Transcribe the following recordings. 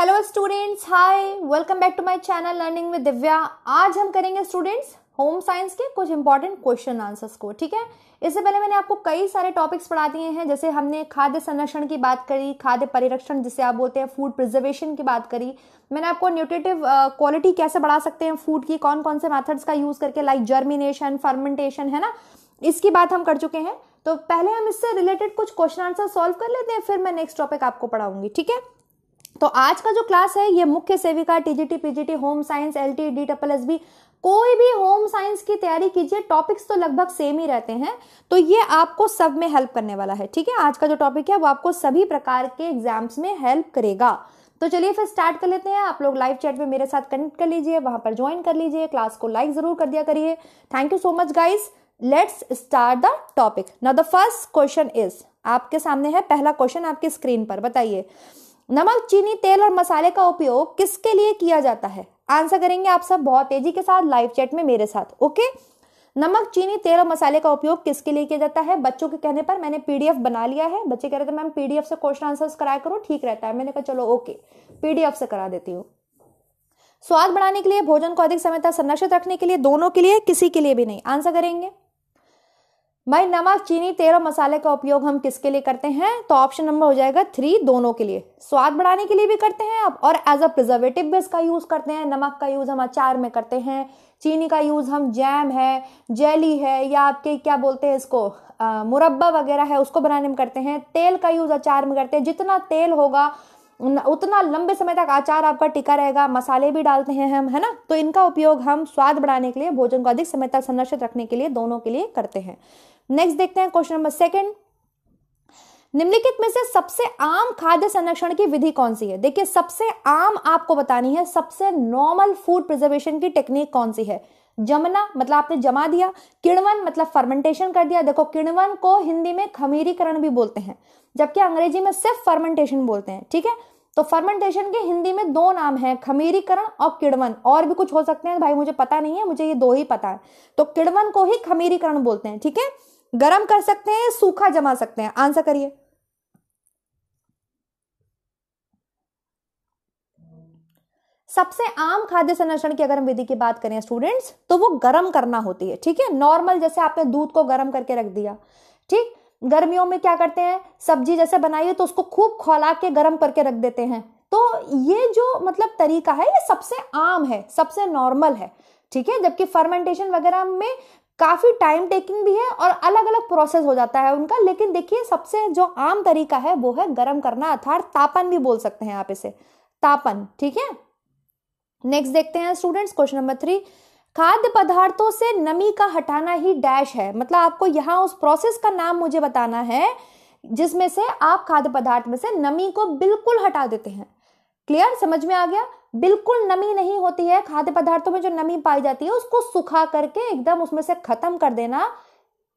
Hello students, hi, welcome back to my channel learning with Divya. आज हम करेंगे students home science के कुछ इंपॉर्टेंट क्वेश्चन आंसर्स को। ठीक है, इससे पहले मैंने आपको कई सारे टॉपिक्स पढ़ा दिए हैं, जैसे हमने खाद्य संरक्षण की बात करी, खाद्य परिरक्षण जिसे आप बोलते हैं, फूड प्रिजर्वेशन की बात करी। मैंने आपको न्यूट्रिटिव क्वालिटी कैसे बढ़ा सकते हैं फूड की, कौन कौन से मेथड्स का यूज करके, लाइक जर्मिनेशन, फर्मेंटेशन, है ना, इसकी बात हम कर चुके हैं। तो पहले हम इससे रिलेटेड कुछ क्वेश्चन आंसर सॉल्व कर लेते हैं, फिर मैं नेक्स्ट टॉपिक आपको पढ़ाऊंगी। ठीक है, तो आज का जो क्लास है ये मुख्य सेविका, TGT, PGT, home science, LT, DSSB, कोई भी होम साइंस की तैयारी कीजिए, टॉपिक्स तो लगभग सेम ही रहते हैं, तो ये आपको सब में हेल्प करने वाला है। ठीक है, आज का जो टॉपिक है वो आपको सभी प्रकार के एग्जाम्स में हेल्प करेगा। तो चलिए फिर स्टार्ट कर लेते हैं। आप लोग लाइव चैट में मेरे साथ कनेक्ट कर लीजिए, वहां पर ज्वाइन कर लीजिए, क्लास को लाइक जरूर कर दिया करिए। Thank you so much guys. Let's start the topic. Now the first question is, आपके सामने है पहला क्वेश्चन आपकी स्क्रीन पर। बताइए, नमक, चीनी, तेल और मसाले का उपयोग किसके लिए किया जाता है? आंसर करेंगे आप सब बहुत तेजी के साथ लाइव चैट में मेरे साथ। ओके, नमक, चीनी, तेल और मसाले का उपयोग किसके लिए किया जाता है? बच्चों के कहने पर मैंने पीडीएफ बना लिया है। बच्चे कह रहे थे मैम पीडीएफ से क्वेश्चन आंसर्स कराया करो, ठीक रहता है। मैंने कहा चलो ओके, पीडीएफ से करा देती हूँ। स्वाद बढ़ाने के लिए, भोजन को अधिक समय तक संरक्षित रखने के लिए, दोनों के लिए, किसी के लिए भी नहीं। आंसर करेंगे भाई, नमक, चीनी, तेल और मसाले का उपयोग हम किसके लिए करते हैं? तो ऑप्शन नंबर हो जाएगा 3, दोनों के लिए। स्वाद बढ़ाने के लिए भी करते हैं आप, और एज अ प्रिजर्वेटिव भी इसका यूज करते हैं। नमक का यूज हम अचार में करते हैं, चीनी का यूज हम जैम है, जेली है, या आपके क्या बोलते हैं इसको, मुरब्बा वगैरह है, उसको बनाने में करते हैं। तेल का यूज अचार में करते हैं, जितना तेल होगा उतना लंबे समय तक अचार आपका टिका रहेगा। मसाले भी डालते हैं हम, है ना, तो इनका उपयोग हम स्वाद बढ़ाने के लिए, भोजन को अधिक समय तक संरक्षित रखने के लिए, दोनों के लिए करते हैं। नेक्स्ट देखते हैं क्वेश्चन नंबर सेकंड। निम्नलिखित में से सबसे आम खाद्य संरक्षण की विधि कौन सी है? देखिए, सबसे आम आपको बतानी है, सबसे नॉर्मल फूड प्रिजर्वेशन की टेक्निक कौन सी है? जमना मतलब आपने जमा दिया, किण्वन मतलब फर्मेंटेशन कर दिया। देखो, किण्वन को हिंदी में खमीरीकरण भी बोलते हैं, जबकि अंग्रेजी में सिर्फ फर्मेंटेशन बोलते हैं। ठीक है, तो फर्मेंटेशन के हिंदी में 2 नाम है, खमीरीकरण और किण्वन। और भी कुछ हो सकते हैं भाई, मुझे पता नहीं है, मुझे ये 2 ही पता है। तो किण्वन को ही खमीरीकरण बोलते हैं। ठीक है, गरम कर सकते हैं, सूखा जमा सकते हैं। आंसर करिए। सबसे आम खाद्य संरक्षण की अगर हम विधि की बात करें स्टूडेंट्स, तो वो गरम करना होती है। ठीक है, नॉर्मल जैसे आपने दूध को गरम करके रख दिया, ठीक, गर्मियों में क्या करते हैं, सब्जी जैसे बनाइए तो उसको खूब खौला के गरम करके रख देते हैं। तो ये जो मतलब तरीका है, ये सबसे आम है, सबसे नॉर्मल है। ठीक है, जबकि फर्मेंटेशन वगैरह में काफी टाइम टेकिंग भी है और अलग अलग प्रोसेस हो जाता है उनका। लेकिन देखिए, सबसे जो आम तरीका है वो है गरम करना, अर्थात तापन भी बोल सकते हैं आप इसे, तापन। ठीक है, नेक्स्ट देखते हैं स्टूडेंट्स क्वेश्चन नंबर 3। खाद्य पदार्थों से नमी का हटाना ही डैश है। मतलब आपको यहां उस प्रोसेस का नाम मुझे बताना है जिसमें से आप खाद्य पदार्थ में से नमी को बिल्कुल हटा देते हैं। क्लियर, समझ में आ गया? बिल्कुल नमी नहीं होती है खाद्य पदार्थों में, जो नमी पाई जाती है उसको सुखा करके एकदम उसमें से खत्म कर देना,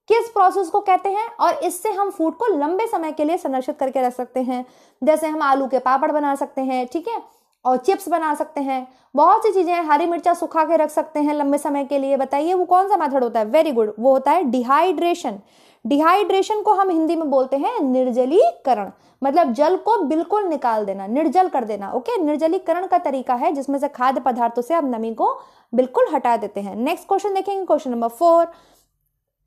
किस प्रोसेस को कहते हैं? और इससे हम फूड को लंबे समय के लिए संरक्षित करके रख सकते हैं। जैसे हम आलू के पापड़ बना सकते हैं, ठीक है, और चिप्स बना सकते हैं, बहुत सी चीजें, हरी मिर्चा सुखा के रख सकते हैं लंबे समय के लिए। बताइए वो कौन सा मेथड होता है? वेरी गुड, वो होता है डिहाइड्रेशन। डिहाइड्रेशन को हम हिंदी में बोलते हैं निर्जलीकरण, मतलब जल को बिल्कुल निकाल देना, निर्जल कर देना। ओके, निर्जलीकरण का तरीका है जिसमें से खाद्य पदार्थों से आप नमी को बिल्कुल हटा देते हैं। नेक्स्ट क्वेश्चन देखेंगे, question number 4।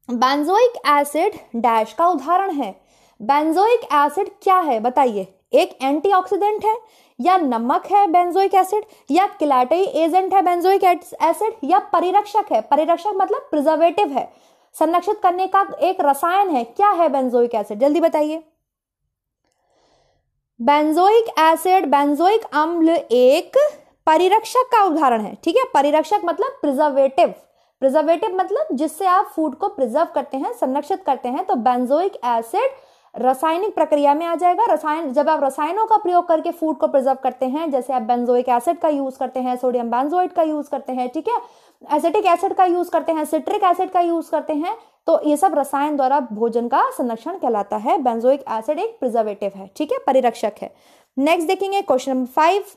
Benzoic acid dash का उदाहरण है। बेंजोइक एसिड क्या है? बताइए, एक एंटीऑक्सीडेंट है, या नमक है बेंजोइक एसिड, या किलाटई एजेंट है बेंजोइक एसिड, या परिरक्षक है? परिरक्षक मतलब प्रिजर्वेटिव है, संरक्षित करने का एक रसायन है। क्या है बेंजोइक एसिड? जल्दी बताइए। बेंजोइक एसिड, बेंजोइक अम्ल एक परिरक्षक का उदाहरण है। ठीक है, परिरक्षक मतलब प्रिजर्वेटिव, प्रिजर्वेटिव मतलब जिससे आप फूड को प्रिजर्व करते हैं, संरक्षित करते हैं। तो बेंजोइक एसिड रासायनिक प्रक्रिया में आ जाएगा। रसायन, जब आप रसायनों का प्रयोग करके फूड को प्रिजर्व करते हैं, जैसे आप बेंजोइक एसिड का यूज करते हैं, सोडियम बेंजोएट का यूज करते हैं, ठीक है, एसिटिक एसिड का यूज करते हैं, सिट्रिक एसिड का यूज करते हैं, तो ये सब रसायन द्वारा भोजन का संरक्षण कहलाता है। बेंजोइक एसिड एक प्रिजर्वेटिव है, ठीक है, परिरक्षक है। नेक्स्ट देखेंगे क्वेश्चन नंबर 5।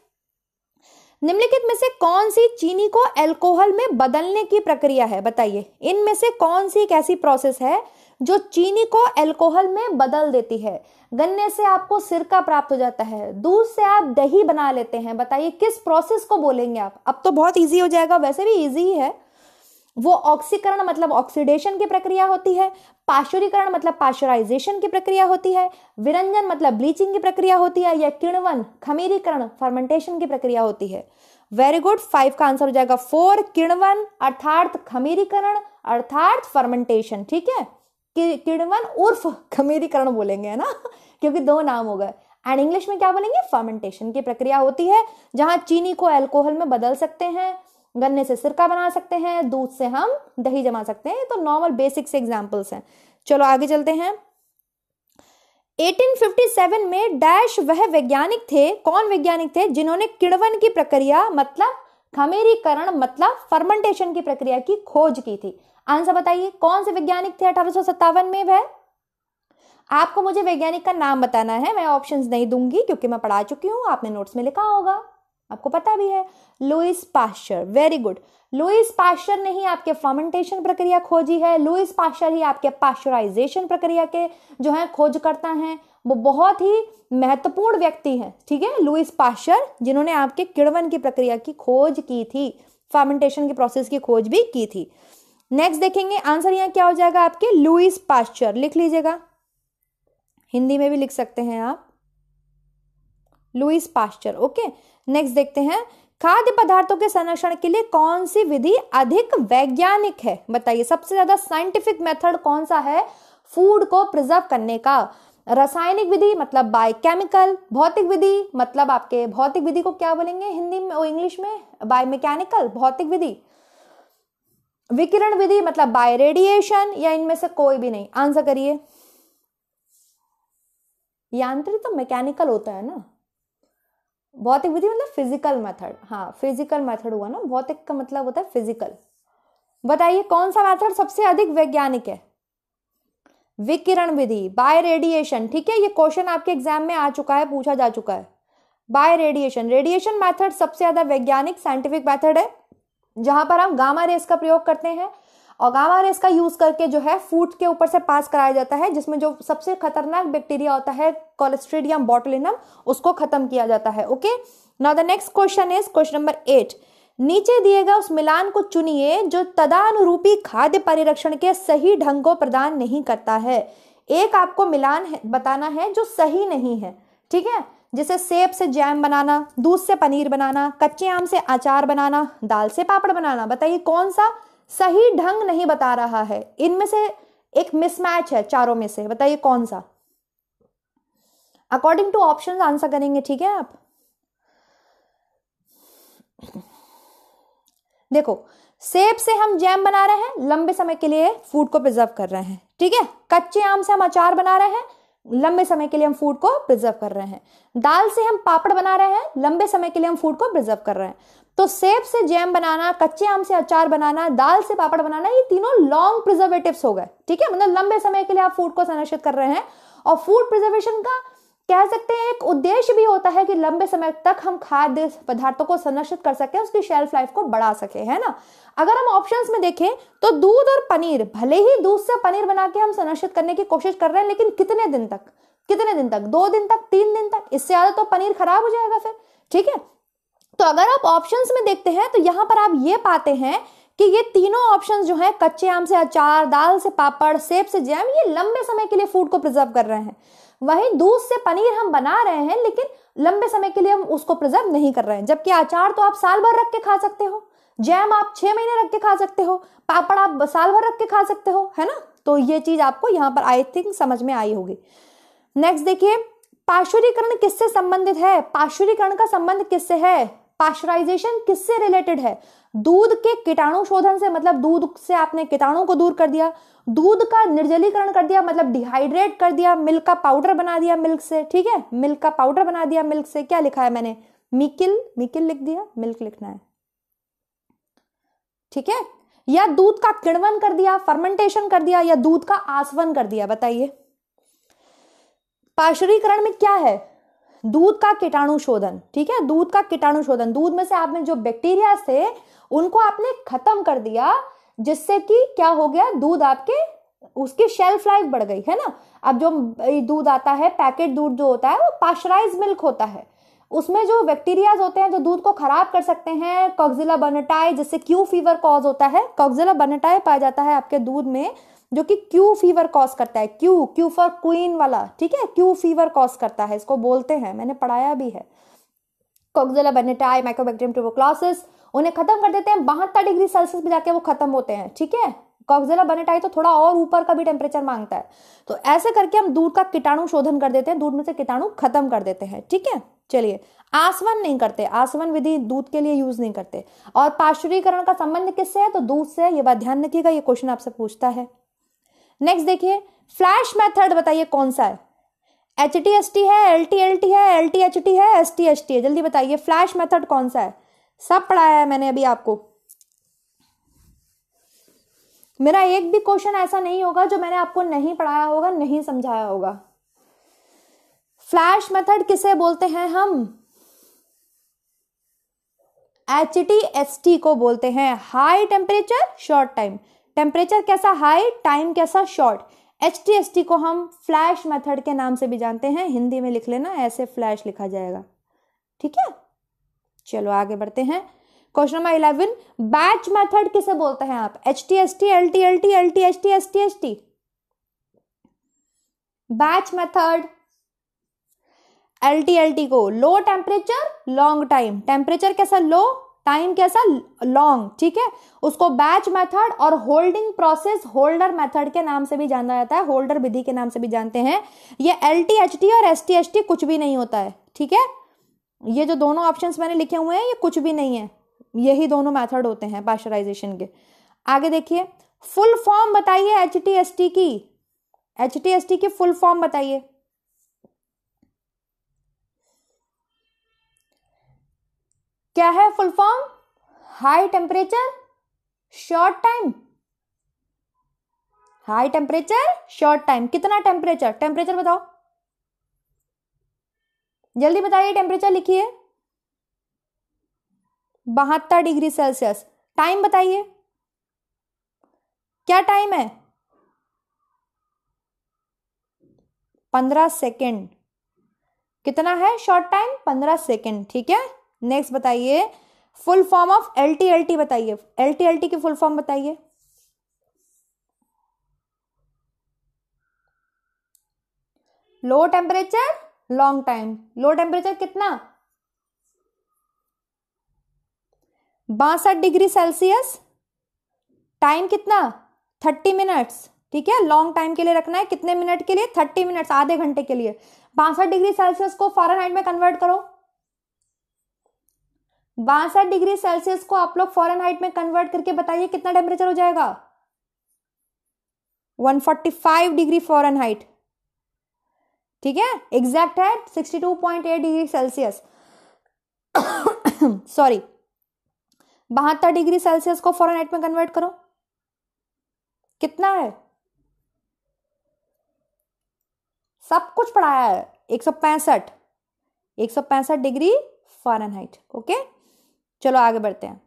निम्नलिखित में से कौन सी चीनी को अल्कोहल में बदलने की प्रक्रिया है? बताइए, इनमें से कौन सी एक ऐसी प्रोसेस है जो चीनी को अल्कोहल में बदल देती है। गन्ने से आपको सिरका प्राप्त हो जाता है, दूध से आप दही बना लेते हैं। बताइए किस प्रोसेस को बोलेंगे आप? अब तो बहुत इजी हो जाएगा, वैसे भी इजी ही है। वो ऑक्सीकरण मतलब ऑक्सीडेशन की प्रक्रिया होती है, पाश्चुरीकरण मतलब पाश्चराइजेशन की प्रक्रिया होती है, विरंजन मतलब ब्लीचिंग की प्रक्रिया होती है, या किण्वन खमीरीकरण फर्मेंटेशन की प्रक्रिया होती है। वेरी गुड, 5 का आंसर हो जाएगा 4, किण्वन अर्थात खमीरीकरण अर्थात फर्मेंटेशन। ठीक है, किण्वन उर्फ खमीरीकरण बोलेंगे, है ना, क्योंकि 2 नाम हो गए। एंड इंग्लिश में क्या बोलेंगे? फर्मेंटेशन की प्रक्रिया होती है, जहां चीनी को अल्कोहल में बदल सकते हैं, गन्ने से सिरका बना सकते हैं, दूध से हम दही जमा सकते हैं। तो नॉर्मल बेसिक से एग्जांपल्स हैं। चलो आगे चलते हैं। 1857 में डैश वह वैज्ञानिक थे, कौन वैज्ञानिक थे, जिन्होंने किण्वन की प्रक्रिया मतलब खमीरीकरण मतलब फर्मेंटेशन की प्रक्रिया की खोज की थी। आंसर बताइए, कौन से वैज्ञानिक थे 1857 में? वह आपको मुझे वैज्ञानिक का नाम बताना है, मैं ऑप्शंस नहीं दूंगी क्योंकि मैं पढ़ा चुकी हूं, आपने नोट्स में लिखा होगा, आपको पता भी है। Louis Pasteur, very good. Louis Pasteur ने ही आपके फर्मेंटेशन प्रक्रिया खोजी है। लुईस पाश्चर ही आपके पाश्चराइजेशन प्रक्रिया के जो है खोजकर्ता हैं। वो बहुत ही महत्वपूर्ण व्यक्ति हैं, ठीक है, लुईस पाश्चर, जिन्होंने आपके किण्वन की प्रक्रिया की खोज की थी, फर्मेंटेशन की प्रोसेस की खोज भी की थी। नेक्स्ट देखेंगे आंसर यहाँ क्या हो जाएगा आपके, लुईस पाश्चर। लिख लीजिएगा, हिंदी में भी लिख सकते हैं आप, लुईस पाश्चर। ओके, नेक्स्ट देखते हैं, खाद्य पदार्थों के संरक्षण के लिए कौन सी विधि अधिक वैज्ञानिक है? बताइए, सबसे ज्यादा साइंटिफिक मेथड कौन सा है फूड को प्रिजर्व करने का? रासायनिक विधि मतलब बायोकेमिकल, भौतिक विधि मतलब आपके भौतिक विधि को क्या बोलेंगे हिंदी में और इंग्लिश में? बायोमैकेनिकल भौतिक विधि, विकिरण विधि मतलब बाय रेडिएशन, या इनमें से कोई भी नहीं? आंसर करिए। यांत्रिक तो मैकेनिकल होता है ना, भौतिक विधि मतलब फिजिकल मेथड। हाँ, फिजिकल मेथड हुआ ना, भौतिक का मतलब होता है फिजिकल। बताइए कौन सा मेथड सबसे अधिक वैज्ञानिक है? विकिरण विधि, बाय रेडिएशन। ठीक है, ये क्वेश्चन आपके एग्जाम में आ चुका है, पूछा जा चुका है। बाय रेडिएशन, रेडिएशन मेथड सबसे ज्यादा वैज्ञानिक साइंटिफिक मेथड है, जहां पर हम गामा रेस का प्रयोग करते हैं और गामा रेस का यूज करके जो है फूड के ऊपर से पास कराया जाता है, जिसमें जो सबसे खतरनाक बैक्टीरिया होता है क्लोस्ट्रीडियम बोटुलिनम, उसको खत्म किया जाता है। Okay, now the next question is question number 8। नीचे दिए गए उस मिलान को चुनिए जो तदानुरूपी खाद्य परिरक्षण के सही ढंग को प्रदान नहीं करता है। एक आपको मिलान बताना है जो सही नहीं है, ठीक है, जैसे सेब से जैम बनाना, दूध से पनीर बनाना, कच्चे आम से अचार बनाना, दाल से पापड़ बनाना। बताइए कौन सा सही ढंग नहीं बता रहा है? इनमें से एक मिसमैच है चारों में से, बताइए कौन सा? अकॉर्डिंग टू ऑप्शंस आंसर करेंगे, ठीक है। आप देखो, सेब से हम जैम बना रहे हैं, लंबे समय के लिए फूड को प्रिजर्व कर रहे हैं, ठीक है। कच्चे आम से हम अचार बना रहे हैं, लंबे समय के लिए हम फूड को प्रिजर्व कर रहे हैं। दाल से हम पापड़ बना रहे हैं, लंबे समय के लिए हम फूड को प्रिजर्व कर रहे हैं। तो सेब से जैम बनाना, कच्चे आम से अचार बनाना, दाल से पापड़ बनाना, ये तीनों लॉन्ग प्रिजर्वेटिव्स हो गए, ठीक है, मतलब लंबे समय के लिए आप फूड को संरक्षित कर रहे हैं। और फूड प्रिजर्वेशन का कह सकते हैं एक उद्देश्य भी होता है कि लंबे समय तक हम खाद्य पदार्थों को संरक्षित कर सके, उसकी शेल्फ लाइफ को बढ़ा सके, है ना। अगर हम ऑप्शंस में देखें तो दूध और पनीर, भले ही दूध से पनीर बना के हम संरक्षित करने की कोशिश कर रहे हैं, लेकिन कितने दिन तक? 2 दिन तक, 3 दिन तक, इससे ज्यादा तो पनीर खराब हो जाएगा फिर, ठीक है। तो अगर आप ऑप्शंस में देखते हैं तो यहां पर आप ये पाते हैं कि ये तीनों ऑप्शंस जो है, कच्चे आम से अचार, दाल से पापड़, सेब से जैम, ये लंबे समय के लिए फूड को प्रिजर्व कर रहे हैं। वहीं दूध से पनीर हम बना रहे हैं, लेकिन लंबे समय के लिए हम उसको प्रिजर्व नहीं कर रहे हैं। जबकि अचार तो आप साल भर रख के खा सकते हो, जैम आप 6 महीने रख के खा सकते हो, पापड़ आप साल भर रख के खा सकते हो, है ना। तो ये चीज आपको यहाँ पर आई थिंक समझ में आई होगी। नेक्स्ट देखिए, पाश्चुरीकरण किससे संबंधित है? पाश्चुरीकरण का संबंध किससे है? पाश्चराइजेशन किससे रिलेटेड है? दूध के कीटाणु शोधन से, मतलब दूध से आपने कीटाणु को दूर कर दिया। दूध का निर्जलीकरण कर दिया, मतलब डिहाइड्रेट कर दिया, मिल्क का पाउडर बना दिया मिल्क से, ठीक है, मिल्क का पाउडर बना दिया मिल्क से। क्या लिखा है मैंने? मिकिल लिख दिया, मिल्क लिखना है, ठीक है। या दूध का किण्वन कर दिया, फर्मेंटेशन कर दिया, या दूध का आसवन कर दिया। बताइए पाश्चुरीकरण में क्या है? दूध का कीटाणु शोधन, ठीक है, दूध का कीटाणु शोधन। दूध में से आपने जो बैक्टीरिया थे उनको आपने खत्म कर दिया, जिससे कि क्या हो गया, दूध आपके उसकी शेल्फ लाइफ बढ़ गई है ना। अब जो दूध आता है, पैकेट दूध जो होता है वो पाश्चराइज मिल्क होता है, उसमें जो बैक्टीरियाज होते हैं जो दूध को खराब कर सकते हैं, कॉक्सिला बर्नेटाई, जिससे क्यू फीवर कॉज होता है। कॉक्सिला बर्नेटाई पाया जाता है आपके दूध में जो कि क्यू फीवर कॉज करता है। क्यू क्यू फॉर क्वीन वाला, ठीक है, क्यू फीवर कॉज करता है, इसको बोलते हैं, मैंने पढ़ाया भी है। कॉक्सिला बर्नेटाई, माइकोबैक्टीरियम ट्यूबरक्लोसिस, उन्हें खत्म कर देते हैं 72 डिग्री सेल्सियस पे जाके वो खत्म होते हैं, ठीक है। कॉक्सिला बर्नेटाई तो थोड़ा और ऊपर का भी टेम्परेचर मांगता है। तो ऐसे करके हम दूध का कीटाणु शोधन कर देते हैं, दूध में से कीटाणु खत्म कर देते हैं, ठीक है। चलिए, आसवन नहीं करते, आसवन विधि दूध के लिए यूज नहीं करते। और पाश्चुरीकरण का संबंध किससे है? तो दूध से। ये बात ध्यान रखिएगा, ये क्वेश्चन आपसे पूछता है। नेक्स्ट देखिए, फ्लैश मेथड बताइए कौन सा है? HTST है, LTLT है, LTHT है, STHT है, जल्दी बताइए फ्लैश मेथड कौन सा है? सब पढ़ाया है मैंने अभी आपको। मेरा एक भी क्वेश्चन ऐसा नहीं होगा जो मैंने आपको नहीं पढ़ाया होगा, नहीं समझाया होगा। फ्लैश मेथड किसे बोलते हैं हम? HTST को बोलते हैं, high temperature short time. Temperature कैसा हाई, टाइम कैसा शॉर्ट। HTST को हम फ्लैश मेथड के नाम से भी जानते हैं, हिंदी में लिख लेना, ऐसे फ्लैश लिखा जाएगा, ठीक है। चलो आगे बढ़ते हैं। क्वेश्चन नंबर 11, बैच मेथड किसे बोलते हैं आप? HTST, LTLT, LTHT, STHT। Batch method LTLT को low temperature long time, temperature कैसा लो, टाइम कैसा लॉन्ग, ठीक है, उसको बैच मेथड और होल्डिंग प्रोसेस होल्डर मेथड के नाम से भी जाना जाता है, होल्डर विधि के नाम से भी जानते हैं। ये LTHT और STHT कुछ भी नहीं होता है, ठीक है। ये जो दोनों ऑप्शंस मैंने लिखे हुए हैं ये कुछ भी नहीं है, यही दोनों मेथड होते हैं पाश्चराइजेशन के। आगे देखिए, फुल फॉर्म बताइए HTST की, HTST की फुल फॉर्म बताइए। क्या है full form? High temperature short time, high temperature short time. कितना टेम्परेचर, टेम्परेचर बताओ, जल्दी बताइए, टेम्परेचर लिखिए। 72 डिग्री सेल्सियस। टाइम बताइए, क्या टाइम है? 15 सेकेंड। कितना है शॉर्ट टाइम? 15 सेकेंड, ठीक है। नेक्स्ट बताइए, फुल फॉर्म ऑफ LTLT बताइए, LTLT की फुल फॉर्म बताइए। Low temperature long time. Low temperature कितना? 62 डिग्री सेल्सियस। टाइम कितना? 30 मिनट्स, ठीक है। लॉन्ग टाइम के लिए रखना है, कितने मिनट के लिए? 30 मिनट्स, आधे घंटे के लिए। 62 डिग्री सेल्सियस को फ़ारेनहाइट में कन्वर्ट करो। 62 डिग्री सेल्सियस को आप लोग फ़ारेनहाइट में कन्वर्ट करके बताइए कितना टेम्परेचर हो जाएगा? 145 डिग्री फ़ारेनहाइट, ठीक है। एग्जैक्ट है 62.8 degree Celsius. Sorry, 72 degree Celsius को फ़ारेनहाइट में कन्वर्ट करो, कितना है? सब कुछ पढ़ाया है, 165 डिग्री फ़ारेनहाइट, ओके। चलो आगे बढ़ते हैं।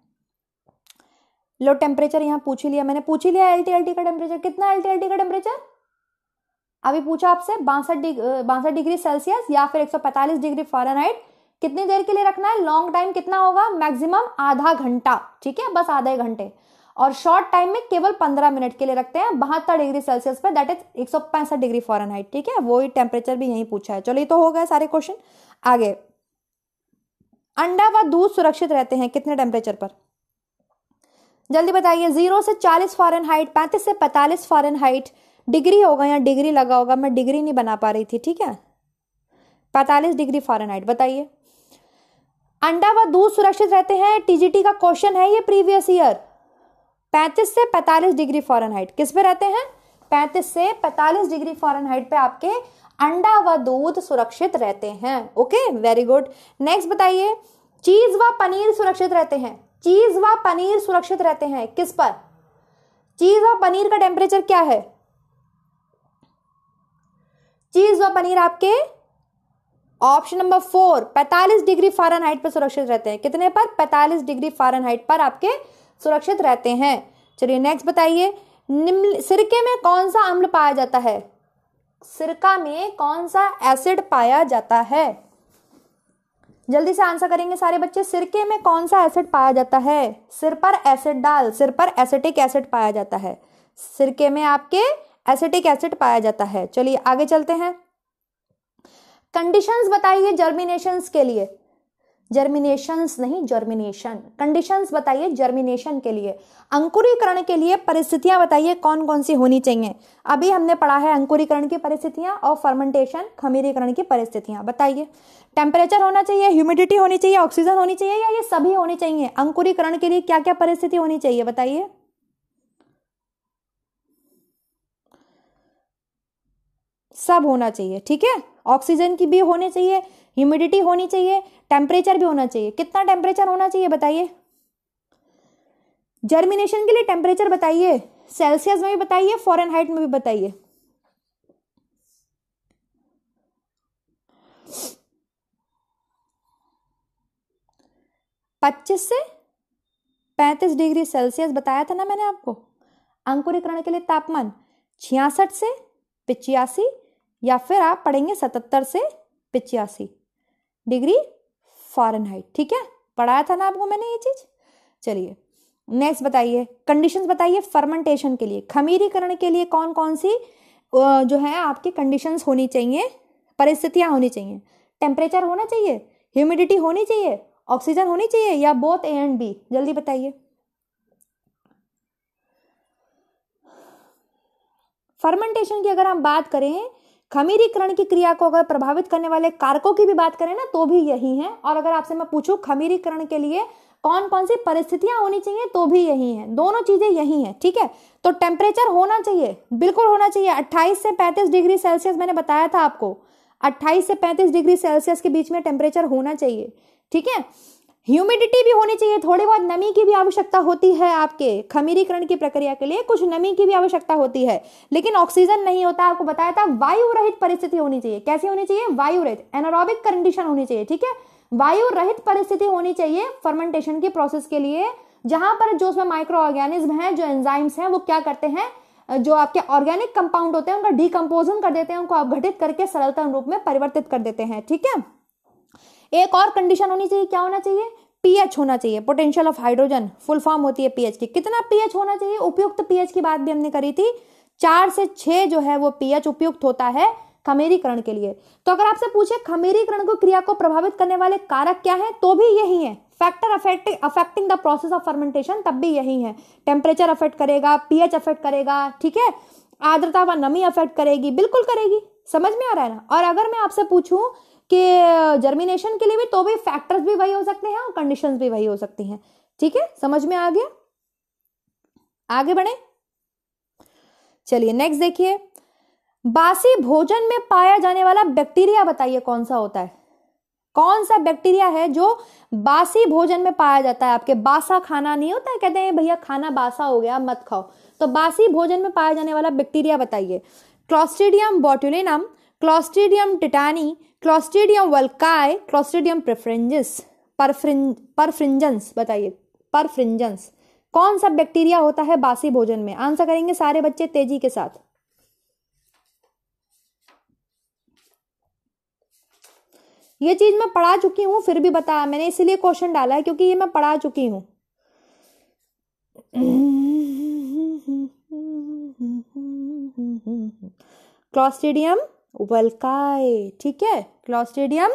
लो टेम्परेचर यहां पूछ ही लिया मैंने, पूछ ही लिया LTLT का टेम्परेचर कितना है? LTLT का टेम्परेचर अभी पूछा आपसे, 62 डिग्री सेल्सियस या फिर 145 डिग्री फ़ारेनहाइट। कितनी देर के लिए रखना है? लॉन्ग टाइम कितना होगा? मैक्सिमम आधा घंटा, ठीक है, बस आधे घंटे। और शॉर्ट टाइम में केवल 15 मिनट के लिए रखते हैं 72 डिग्री सेल्सियस पे, दैट इज 165 डिग्री फ़ारेनहाइट, ठीक है। वही टेम्परेचर भी यही पूछा है। चलो ये तो हो गए सारे क्वेश्चन। आगे, अंडा व दूध सुरक्षित रहते हैं कितने टेम्परेचर पर? जल्दी बताइए। 0 से 40 फ़ारेनहाइट, 35 से 45 फ़ारेनहाइट, डिग्री होगा या डिग्री लगा होगा, मैं डिग्री नहीं बना पा रही थी, ठीक है। 45 डिग्री फ़ारेनहाइट बताइए। अंडा व दूध सुरक्षित रहते हैं, TGT का क्वेश्चन है ये प्रीवियस ईयर। 35 से 45 डिग्री फ़ारेनहाइट किस पे रहते हैं? 35 से 45 डिग्री फ़ारेनहाइट पे आपके अंडा व दूध सुरक्षित रहते हैं, ओके, वेरी गुड। नेक्स्ट बताइए, चीज व पनीर सुरक्षित रहते हैं, चीज व पनीर सुरक्षित रहते हैं किस पर? चीज व पनीर का टेम्परेचर क्या है? चीज व पनीर आपके ऑप्शन नंबर 4 45 डिग्री फ़ारेनहाइट पर सुरक्षित रहते हैं। कितने पर? 45 डिग्री फ़ारेनहाइट पर आपके सुरक्षित रहते हैं। चलिए नेक्स्ट बताइए, निम्न सिरके में कौन सा अम्ल पाया जाता है? सिरका में कौन सा एसिड पाया जाता है? जल्दी से आंसर करेंगे सारे बच्चे। सिरके में कौन सा एसिड पाया जाता है? सिर पर एसिड डाल, सिर पर एसिटिक एसिड पाया जाता है। सिरके में आपके एसिटिक एसिड पाया जाता है। चलिए आगे चलते हैं। कंडीशंस बताइए जर्मिनेशंस के लिए। जर्मिनेशंस नहीं, जर्मिनेशन। कंडीशंस बताइए जर्मिनेशन के लिए। अंकुरीकरण के लिए परिस्थितियां बताइए कौन कौन सी होनी चाहिए। अभी हमने पढ़ा है अंकुरीकरण की परिस्थितियां और फर्मेंटेशन खमीरीकरण की परिस्थितियां। बताइए टेम्परेचर होना चाहिए, ह्यूमिडिटी होनी चाहिए, ऑक्सीजन होनी चाहिए, या ये सभी होनी चाहिए? अंकुरीकरण के लिए क्या क्या परिस्थिति होनी चाहिए बताइए। सब होना चाहिए, ठीक है। ऑक्सीजन की भी होनी चाहिए, ह्यूमिडिटी होनी चाहिए, टेम्परेचर भी होना चाहिए। कितना टेम्परेचर होना चाहिए बताइए। जर्मिनेशन के लिए टेम्परेचर बताइए, सेल्सियस में भी बताइए, फ़ारेनहाइट में भी बताइए। पच्चीस से 35 डिग्री सेल्सियस बताया था ना मैंने आपको। अंकुरीकरण के लिए तापमान 66 से 85, या फिर आप पढ़ेंगे 77 से 85 डिग्री फ़ारेनहाइट, ठीक है। पढ़ाया था ना आपको मैंने ये चीज। चलिए नेक्स्ट बताइए, कंडीशंस बताइए फर्मेंटेशन के लिए, खमीरीकरण के लिए कौन कौन सी जो है आपकी कंडीशंस होनी चाहिए, परिस्थितियां होनी चाहिए। टेम्परेचर होना चाहिए, ह्यूमिडिटी होनी चाहिए, ऑक्सीजन होनी चाहिए, या बोथ ए एंड बी? जल्दी बताइए। फर्मेंटेशन की अगर हम बात करें, खमीरीकरण की क्रिया को अगर प्रभावित करने वाले कारकों की भी बात करें ना, तो भी यही है। और अगर आपसे मैं पूछूं खमीरीकरण के लिए कौन कौन सी परिस्थितियां होनी चाहिए, तो भी यही है। दोनों चीजें यही हैं, ठीक है। तो टेम्परेचर होना चाहिए, बिल्कुल होना चाहिए। 28 से 35 डिग्री सेल्सियस मैंने बताया था आपको, 28 से 35 डिग्री सेल्सियस के बीच में टेम्परेचर होना चाहिए, ठीक है। ह्यूमिडिटी भी होनी चाहिए, थोड़ी बहुत नमी की भी आवश्यकता होती है। आपके खमीरीकरण की प्रक्रिया के लिए कुछ नमी की भी आवश्यकता होती है, लेकिन ऑक्सीजन नहीं होता। आपको बताया था वायु रहित परिस्थिति होनी चाहिए। कैसी होनी चाहिए? वायु रहित, एनारोबिक कंडीशन होनी चाहिए, ठीक है। वायु रहित परिस्थिति होनी चाहिए फर्मेंटेशन की प्रोसेस के लिए, जहां पर जो उसमें माइक्रो ऑर्गेनिज्म है, जो एंजाइम्स हैं, वो क्या करते हैं, जो आपके ऑर्गेनिक कंपाउंड होते हैं उनका डिकम्पोजन कर देते हैं, उनको अपघटित करके सरलतम रूप में परिवर्तित कर देते हैं, ठीक है। एक और कंडीशन होनी चाहिए, क्या होना चाहिए? पीएच होना चाहिए, potential of hydrogen, full form होती है पीएच की। कितना पीएच होना चाहिए? उपयुक्त पीएच की बात भी हमने करी थी, 4 से 6 जो है वो पीएच उपयुक्त होता है खमीरीकरण के लिए। तो अगर आपसे पूछे खमीरीकरण को क्रिया को प्रभावित करने वाले कारक क्या हैं, तो भी यही है। Factor affecting the process of fermentation, तब भी यही है। टेम्परेचर अफेक्ट करेगा, पीएच अफेक्ट करेगा, ठीक है। आर्द्रता व नमी अफेक्ट करेगी, बिल्कुल करेगी। समझ में आ रहा है ना। और अगर मैं आपसे पूछूं कि जर्मिनेशन के लिए भी, तो भी फैक्टर्स भी वही हो सकते हैं और कंडीशंस भी वही हो सकती हैं, ठीक है। समझ में आ गया? आगे बढ़े। चलिए नेक्स्ट देखिए, बासी भोजन में पाया जाने वाला बैक्टीरिया बताइए कौन सा होता है। कौन सा बैक्टीरिया है जो बासी भोजन में पाया जाता है? आपके बासा खाना नहीं होता है, कहते हैं भैया खाना बासा हो गया मत खाओ, तो बासी भोजन में पाया जाने वाला बैक्टीरिया बताइए। Clostridium botulinum, Clostridium tetani, Clostridium welchii, Clostridium perfringens बताइए। परफ्रिंजेंस कौन सा बैक्टीरिया होता है बासी भोजन में? आंसर करेंगे सारे बच्चे तेजी के साथ। ये चीज मैं पढ़ा चुकी हूं, फिर भी बता, मैंने इसीलिए क्वेश्चन डाला है क्योंकि ये मैं पढ़ा चुकी हूं। क्लॉस्ट्रीडियम वल्काई, ठीक है। क्लॉस्ट्रीडियम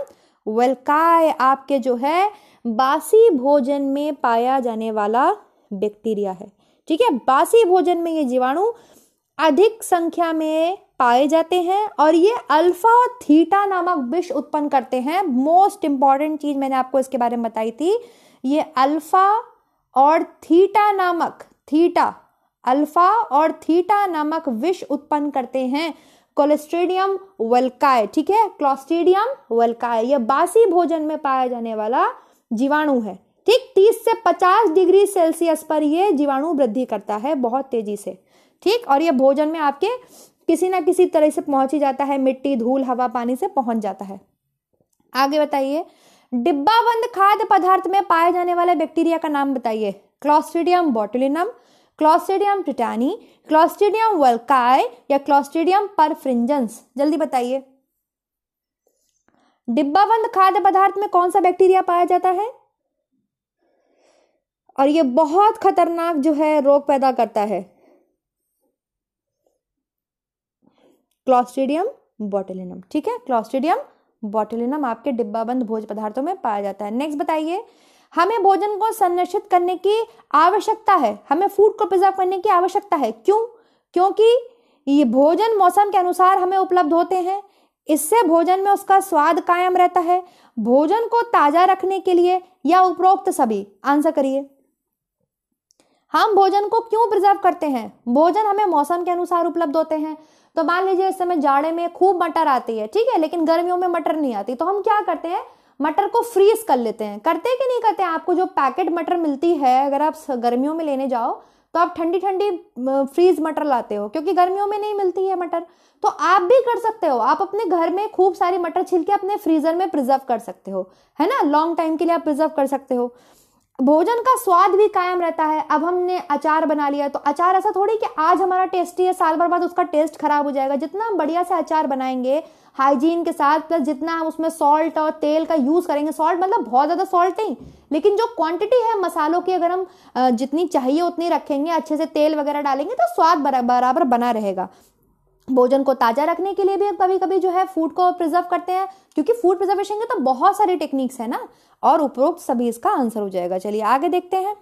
वल्काई आपके जो है बासी भोजन में पाया जाने वाला बैक्टीरिया है, ठीक है। बासी भोजन में ये जीवाणु अधिक संख्या में पाए जाते हैं और ये अल्फा और थीटा नामक विष उत्पन्न करते हैं। मोस्ट इंपॉर्टेंट चीज मैंने आपको इसके बारे में बताई थी, ये अल्फा और थीटा नामक विष उत्पन्न करते हैं। क्लॉस्ट्रीडियम वल्काई, ठीक है। क्लॉस्ट्रीडियम वल्काई ये बासी भोजन में पाया जाने वाला जीवाणु है, ठीक। 30 से 50 डिग्री सेल्सियस पर ये जीवाणु वृद्धि करता है बहुत तेजी से, ठीक। और ये भोजन में आपके किसी ना किसी तरह से पहुंच ही जाता है, मिट्टी, धूल, हवा, पानी से पहुंच जाता है। आगे बताइए, डिब्बाबंद खाद्य पदार्थ में पाए जाने वाले बैक्टीरिया का नाम बताइए। Clostridium botulinum, Clostridium tetani, Clostridium welchii या क्लॉस्ट्रिडियम परफ्रिंजेंस? जल्दी बताइए। डिब्बाबंद खाद्य पदार्थ में कौन सा बैक्टीरिया पाया जाता है और ये बहुत खतरनाक जो है रोग पैदा करता है? Clostridium botulinum. ठीक है, क्लॉस्ट्रिडियम बोटुलिनम आपके डिब्बाबंद भोज्य पदार्थों में पाया जाता है। नेक्स्ट बताइए, हमें भोजन को संरक्षित करने की आवश्यकता है, हमें फूड को प्रिजर्व करने की आवश्यकता है। क्यों? क्योंकि ये भोजन मौसम के अनुसार हमें उपलब्ध होते हैं, इससे भोजन में उसका स्वाद कायम रहता है। भोजन को ताजा रखने के लिए या उपरोक्त सभी? आंसर करिए। हम भोजन को क्यों प्रिजर्व करते हैं? भोजन हमें मौसम के अनुसार उपलब्ध होते हैं। तो मान लीजिए इस समय जाड़े में खूब मटर आती है, ठीक है, लेकिन गर्मियों में मटर नहीं आती, तो हम क्या करते हैं, मटर को फ्रीज कर लेते हैं। करते हैं कि नहीं करते हैं? आपको जो पैकेट मटर मिलती है, अगर आप गर्मियों में लेने जाओ तो आप ठंडी ठंडी फ्रीज मटर लाते हो, क्योंकि गर्मियों में नहीं मिलती है मटर। तो आप भी कर सकते हो, आप अपने घर में खूब सारी मटर छील के अपने फ्रीजर में प्रिजर्व कर सकते हो, है ना, लॉन्ग टाइम के लिए आप प्रिजर्व कर सकते हो। भोजन का स्वाद भी कायम रहता है। अब हमने अचार बना लिया, तो अचार ऐसा थोड़ी कि आज हमारा टेस्टी है, साल भर बाद उसका टेस्ट खराब हो जाएगा। जितना हम बढ़िया से अचार बनाएंगे हाइजीन के साथ, प्लस जितना हम उसमें सॉल्ट और तेल का यूज करेंगे, सॉल्ट मतलब बहुत ज्यादा सॉल्ट नहीं, लेकिन जो क्वांटिटी है मसालों की अगर हम जितनी चाहिए उतनी रखेंगे, अच्छे से तेल वगैरह डालेंगे, तो स्वाद बराबर बना रहेगा। भोजन को ताजा रखने के लिए भी कभी कभी जो है फूड को प्रिजर्व करते हैं, क्योंकि फूड प्रिजर्वेशन के तो बहुत सारी टेक्निक्स है ना, और उपरोक्त सभी इसका आंसर हो जाएगा। चलिए आगे देखते हैं।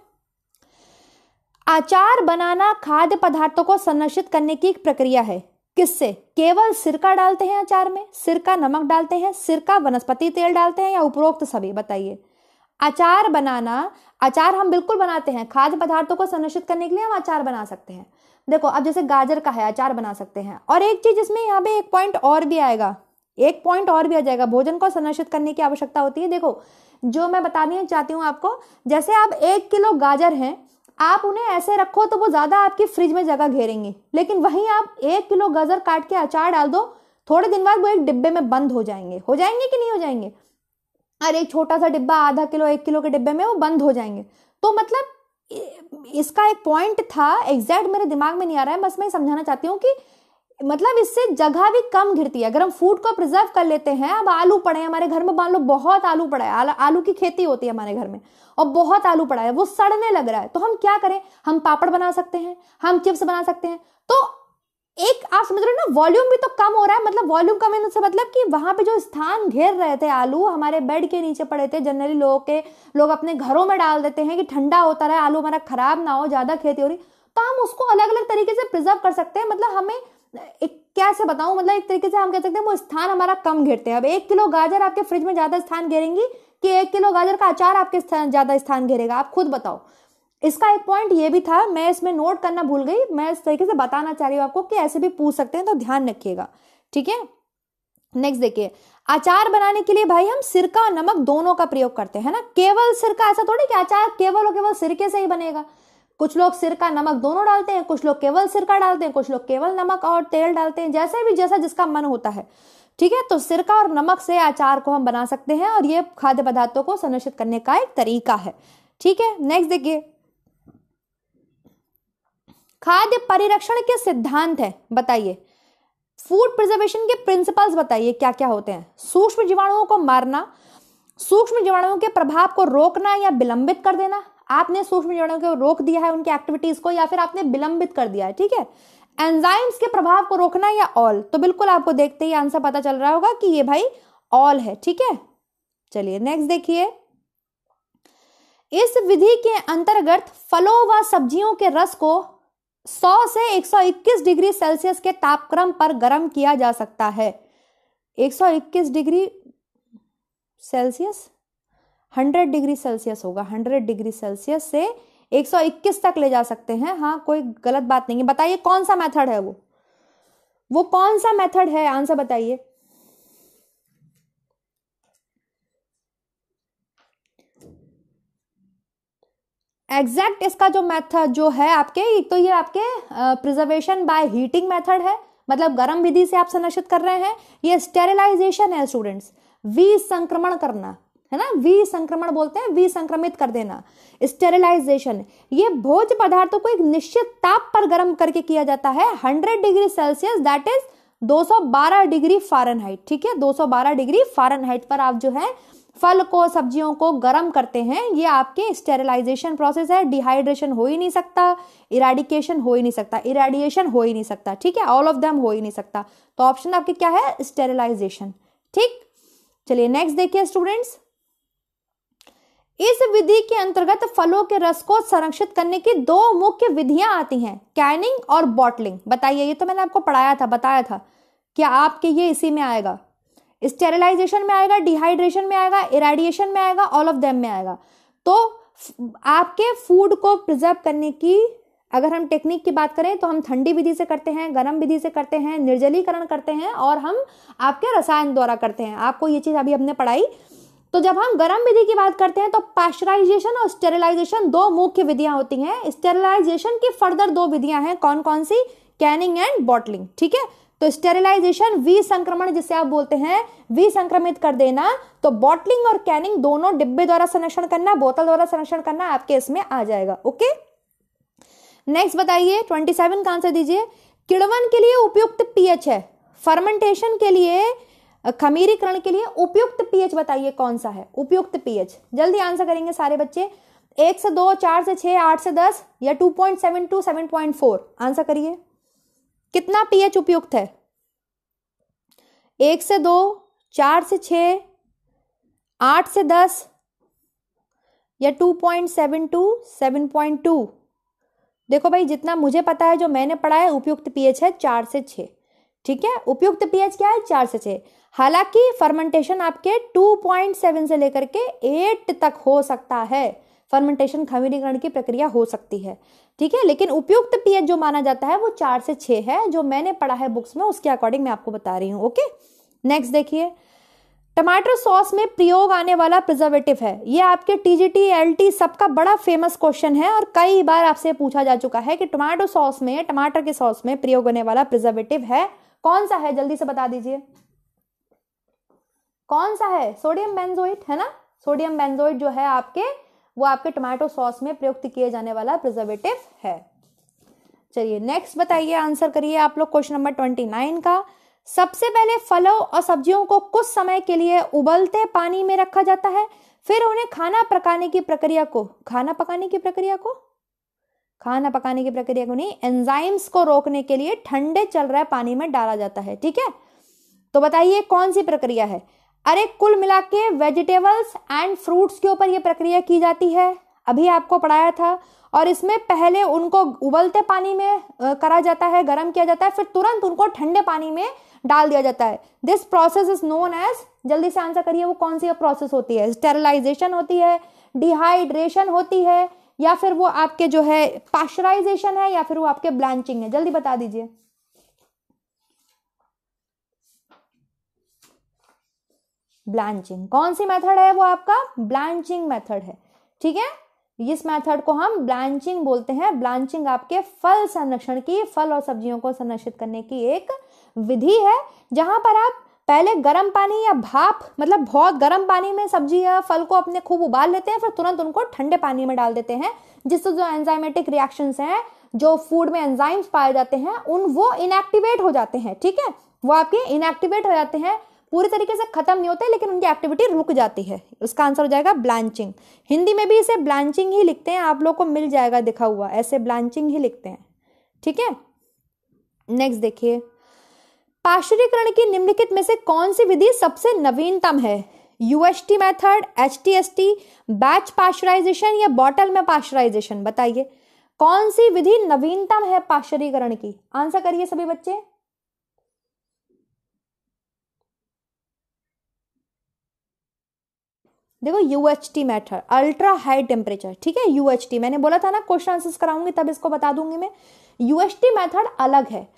अचार बनाना खाद्य पदार्थों को संरक्षित करने की एक प्रक्रिया है। किससे? केवल सिरका डालते हैं अचार में, सिरका नमक डालते हैं, सिरका वनस्पति तेल डालते हैं, या उपरोक्त सभी? बताइए। अचार बनाना, अचार हम बिल्कुल बनाते हैं, खाद्य पदार्थों को संरक्षित करने के लिए हम अचार बना सकते हैं। देखो अब जैसे गाजर का है, अचार बना सकते हैं। और एक चीज इसमें यहाँ पे एक पॉइंट और भी आएगा, एक पॉइंट और भी आ जाएगा, भोजन को संरक्षित करने की आवश्यकता होती है। देखो जो मैं बतानी चाहती हूँ आपको, जैसे आप 1 किलो गाजर हैं, आप उन्हें ऐसे रखो तो वो ज्यादा आपकी फ्रिज में जगह घेरेंगे, लेकिन वहीं आप 1 किलो गाजर काट के अचार डाल दो, थोड़े दिन बाद वो एक डिब्बे में बंद हो जाएंगे कि नहीं हो जाएंगे? अरे एक छोटा सा डिब्बा, आधा किलो 1 किलो के डिब्बे में वो बंद हो जाएंगे। तो मतलब इसका एक पॉइंट था, एग्जैक्ट मेरे दिमाग में नहीं आ रहा है, बस मैं समझाना चाहती हूँ कि मतलब इससे जगह भी कम घिरती है अगर हम फूड को प्रिजर्व कर लेते हैं। अब आलू पड़े हैं हमारे घर में, मान लो बहुत आलू पड़ा है, आलू की खेती होती है हमारे घर में, और बहुत आलू पड़ा है, वो सड़ने लग रहा है, तो हम क्या करें? हम पापड़ बना सकते हैं, हम चिप्स बना सकते हैं। तो एक आप समझ रहे हो ना, वॉल्यूम भी तो कम हो रहा है। मतलब वॉल्यूम कम होने से मतलब कि वहां पे जो स्थान घेर रहे थे आलू, हमारे बेड के नीचे पड़े थे, जनरली लोग अपने घरों में डाल देते हैं कि ठंडा होता रहे, आलू हमारा खराब ना हो, ज्यादा खेती हो रही, तो हम उसको अलग अलग तरीके से प्रिजर्व कर सकते हैं। मतलब हमें एक कैसे बताऊं, मतलब एक तरीके से हम कह सकते हैं वो स्थान हमारा कम घेरते हैं। अब 1 किलो गाजर आपके फ्रिज में ज्यादा स्थान घेरेंगी कि 1 किलो गाजर का अचार आपके ज्यादा स्थान घेरेगा? आप खुद बताओ। इसका एक पॉइंट ये भी था, मैं इसमें नोट करना भूल गई, मैं इस तरीके से बताना चाह रही हूँ आपको कि ऐसे भी पूछ सकते हैं, तो ध्यान रखिएगा, ठीक है। नेक्स्ट देखिए, अचार बनाने के लिए भाई हम सिरका और नमक दोनों का प्रयोग करते हैं ना, केवल सिरका, ऐसा थोड़ी कि अचार केवल और केवल सिरके से ही बनेगा। कुछ लोग सिरका नमक दोनों डालते हैं, कुछ लोग केवल सिरका डालते हैं, कुछ लोग केवल नमक और तेल डालते हैं, जैसे भी जैसा जिसका मन होता है, ठीक है। तो सिरका और नमक से अचार को हम बना सकते हैं, और ये खाद्य पदार्थों को संरक्षित करने का एक तरीका है, ठीक है। नेक्स्ट देखिए, खाद्य परिरक्षण के सिद्धांत है, बताइए। फूड प्रिजर्वेशन के प्रिंसिपल्स बताइए क्या क्या होते हैं। सूक्ष्म जीवाणुओं को मारना, सूक्ष्म जीवाणुओं के प्रभाव को रोकना या विलंबित कर देना। आपने सूक्ष्म जीवाणुओं को रोक दिया है, उनकी एक्टिविटीज को, या फिर आपने विलंबित कर दिया है, ठीक है। एंजाइम्स के प्रभाव को रोकना या ऑल, तो बिल्कुल आपको देखते ही आंसर पता चल रहा होगा कि ये भाई ऑल है, ठीक है। चलिए नेक्स्ट देखिए, इस विधि के अंतर्गत फलों व सब्जियों के रस को 100 से 121 डिग्री सेल्सियस के तापक्रम पर गर्म किया जा सकता है। 121 डिग्री सेल्सियस, 100 डिग्री सेल्सियस होगा, 100 डिग्री सेल्सियस से 121 तक ले जा सकते हैं। हाँ, कोई गलत बात नहीं है। बताइए कौन सा मेथड है वो कौन सा मेथड है, आंसर बताइए। एग्जैक्ट इसका जो मेथड जो है आपके, एक तो ये आपके प्रिजर्वेशन बाय हीटिंग मेथड है, मतलब गर्म विधि से आप संरक्षित कर रहे हैं। ये स्टेरिलाइजेशन है स्टूडेंट्स, विसंक्रमण करना, है ना, विसंक्रमण बोलते हैं, विसंक्रमित कर देना। स्टेरिलाइजेशन, ये भोज्य पदार्थों को एक निश्चित ताप पर गर्म करके किया जाता है, 100 degree Celsius, that is 212 degree Fahrenheit. ठीक है, 212 डिग्री फ़ारेनहाइट पर आप जो है फल को, सब्जियों को गर्म करते हैं, ये आपके स्टेरिलाइजेशन प्रोसेस है। डिहाइड्रेशन हो ही नहीं सकता, इरेडिकेशन हो ही नहीं सकता, इरेडिएशन हो ही नहीं सकता। ठीक है, ऑल ऑफ देम हो ही नहीं सकता। तो ऑप्शन आपके क्या है, स्टेरिलाइजेशन। ठीक, चलिए नेक्स्ट देखिए स्टूडेंट्स, इस विधि के अंतर्गत फलों के रस को संरक्षित करने की दो मुख्य विधियां आती हैं, कैनिंग और बॉटलिंग। बताइए, ये तो मैंने आपको पढ़ाया था, बताया था, क्या आपके ये इसी में आएगा, स्टेरिलाइजेशन में आएगा, डिहाइड्रेशन में आएगा, इरेडिएशन में आएगा, ऑल ऑफ देम में आएगा। तो आपके फूड को प्रिजर्व करने की अगर हम टेक्निक की बात करें तो हम ठंडी विधि से करते हैं, गर्म विधि से करते हैं, निर्जलीकरण करते हैं, और हम आपके रसायन द्वारा करते हैं। आपको ये चीज अभी हमने पढ़ाई। तो जब हम गर्म विधि की बात करते हैं तो पाश्चराइजेशन और स्टेरिलाइजेशन दो मुख्य विधियां होती हैं। स्टेरिलाइजेशन की फर्दर दो विधियां हैं, कौन कौन सी, कैनिंग एंड बॉटलिंग। ठीक है, तो स्टेरिलाइजेशन विसंक्रमण जिसे आप बोलते हैं, विसंक्रमित कर देना, तो बॉटलिंग और कैनिंग दोनों डिब्बे द्वारा संरक्षण करना, बोतल द्वारा संरक्षण करना आपके इसमें आ जाएगा। ओके, नेक्स्ट बताइए 27 का आंसर दीजिए। किण्वन के लिए उपयुक्त पीएच है, फर्मेंटेशन के लिए, खमीरीकरण के लिए उपयुक्त पीएच बताइए कौन सा है, उपयुक्त पीएच। जल्दी आंसर करेंगे सारे बच्चे, 1 से 2, 4 से 6, 8 से 10 या 2.7 7.4, आंसर करिए कितना पीएच उपयुक्त है। 1 से 2, 4 से 6, 8 से 10 या 2.7 7.2। देखो भाई, जितना मुझे पता है, जो मैंने पढ़ा है, उपयुक्त पीएच है 4 से 6। ठीक है, उपयुक्त पीएच क्या है, 4 से 6। हालांकि फर्मेंटेशन आपके 2.7 से लेकर के 8 तक हो सकता है, फर्मेंटेशन खमीरीकरण की प्रक्रिया हो सकती है। ठीक है, लेकिन उपयुक्त पीएच जो माना जाता है वो 4 से 6 है, जो मैंने पढ़ा है बुक्स में, उसके अकॉर्डिंग मैं आपको बता रही हूं। ओके, नेक्स्ट देखिए, टमाटर सॉस में प्रयोग आने वाला प्रिजर्वेटिव है, ये आपके टीजीटी, एलटी सबका बड़ा फेमस क्वेश्चन है, और कई बार आपसे पूछा जा चुका है कि टमाटो सॉस में, टमाटर के सॉस में प्रयोग होने वाला प्रिजर्वेटिव है कौन सा है, जल्दी से बता दीजिए कौन सा है। सोडियम बेंजोएट है ना, सोडियम बेंजोएट जो है आपके, वो आपके टमाटो सॉस में प्रयुक्त किए जाने वाला प्रिजर्वेटिव है। चलिए नेक्स्ट बताइए, आंसर करिए आप लोग क्वेश्चन नंबर 29 का। सबसे पहले फलों और सब्जियों को कुछ समय के लिए उबलते पानी में रखा जाता है, फिर उन्हें खाना पकाने की प्रक्रिया को नहीं, एंजाइम्स को रोकने के लिए ठंडे चल रहे पानी में डाला जाता है। ठीक है, तो बताइए कौन सी प्रक्रिया है। अरे कुल मिला के वेजिटेबल्स एंड फ्रूट्स के ऊपर यह प्रक्रिया की जाती है, अभी आपको पढ़ाया था। और इसमें पहले उनको उबलते पानी में करा जाता है, गर्म किया जाता है, फिर तुरंत उनको ठंडे पानी में डाल दिया जाता है। This process is known as, जल्दी से आंसर करिए वो कौन सी प्रोसेस होती है, स्टेरिलाइजेशन होती है, डिहाइड्रेशन होती है, या फिर वो आपके जो है पाश्चराइजेशन है, या फिर वो आपके ब्लैंचिंग है, जल्दी बता दीजिए। ब्लैंचिंग, कौन सी मेथड है वो आपका, ब्लैंचिंग मेथड है। ठीक है, इस मेथड को हम ब्लैंचिंग बोलते हैं। ब्लैंचिंग आपके फल संरक्षण की, फल और सब्जियों को संरक्षित करने की एक विधि है, जहां पर आप पहले गर्म पानी या भाप, मतलब बहुत गर्म पानी में सब्जी या फल को अपने खूब उबाल लेते हैं, फिर तुरंत उनको ठंडे पानी में डाल देते हैं, जिससे जो एंजाइमेटिक रिएक्शंस हैं, जो फूड में एंजाइम्स पाए जाते हैं, वो इनएक्टिवेट हो जाते हैं। ठीक है, वो आपके इनएक्टिवेट हो जाते हैं, पूरी तरीके से खत्म नहीं होते, लेकिन उनकी एक्टिविटी रुक जाती है। उसका आंसर हो जाएगा ब्लैंचिंग। हिंदी में भी इसे ब्लैंचिंग ही लिखते हैं, आप लोग को मिल जाएगा दिखा हुआ, ऐसे ब्लैंचिंग ही लिखते हैं। ठीक है, नेक्स्ट देखिए, पाश्चरीकरण की निम्नलिखित में से कौन सी विधि सबसे नवीनतम है, यूएसटी मेथड, एचटीएसटी, बैच पाश्चराइजेशन या बॉटल में पाश्चराइजेशन। बताइए कौन सी विधि नवीनतम है पाश्चरीकरण की, आंसर करिए सभी बच्चे। देखो UHT method, ultra high temperature. ठीक है, यूएचटी मैंने बोला था ना, क्वेश्चन आंसर्स कराऊंगी तब इसको बता दूंगी मैं। यूएचटी मेथड अलग है,